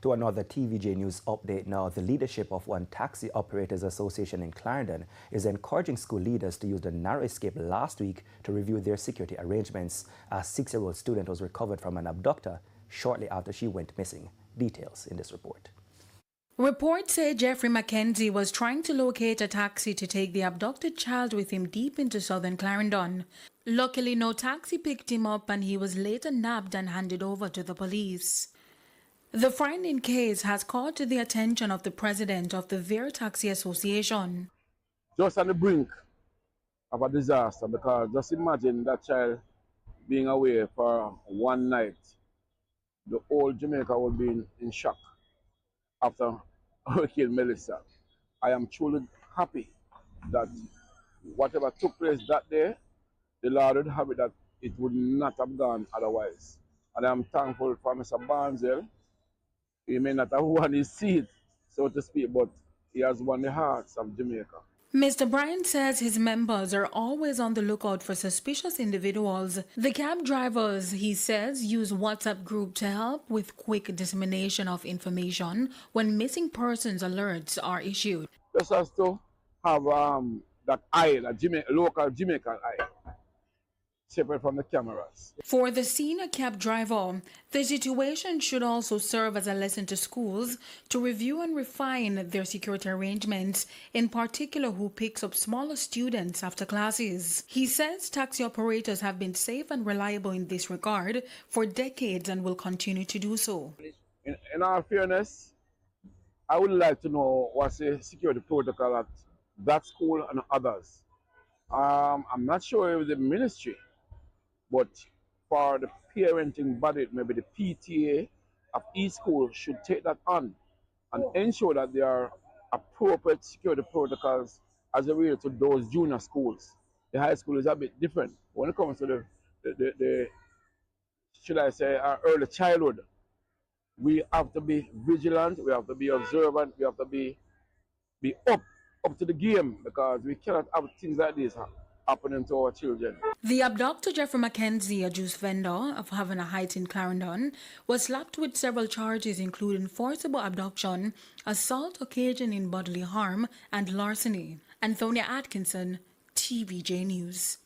To another TVJ News update now, the leadership of one taxi operators association in Clarendon is encouraging school leaders to use the narrow escape last week to review their security arrangements. A 6-year-old student was recovered from an abductor shortly after she went missing. Details in this report. Reports say Jeffrey Mackenzie was trying to locate a taxi to take the abducted child with him deep into southern Clarendon. Luckily, no taxi picked him up and he was later nabbed and handed over to the police. The frightening case has caught the attention of the president of the Ver Taxi Association. Just on the brink of a disaster, because just imagine that child being away for one night. The whole Jamaica would be in shock after Hurricane Melissa. I am truly happy that whatever took place that day, the Lord would have it that it would not have gone otherwise. And I am thankful for Mr. Barnesdale. He may not have won his seat, so to speak, but he has won the hearts of Jamaica. Mr. Bryan says his members are always on the lookout for suspicious individuals. The cab drivers, he says, use WhatsApp group to help with quick dissemination of information when missing persons alerts are issued. Just has to have that eye, that local Jamaican eye, separate from the cameras. For the senior cab driver, the situation should also serve as a lesson to schools to review and refine their security arrangements, in particular who picks up smaller students after classes. He says taxi operators have been safe and reliable in this regard for decades and will continue to do so. In all fairness, I would like to know what's the security protocol at that school and others. I'm not sure if the ministry, but for the parenting body, maybe the PTA of each school should take that on and ensure that there are appropriate security protocols as it relates to those junior schools. The high school is a bit different. When it comes to the should I say, our early childhood, we have to be vigilant, we have to be observant, we have to be up to the game, because we cannot have things like this happening to our children. The abductor Jeffrey Mackenzie, a juice vendor of Havana Heights in Clarendon, was slapped with several charges including forcible abduction, assault occasioning bodily harm, and larceny. Antonia Atkinson, TVJ News.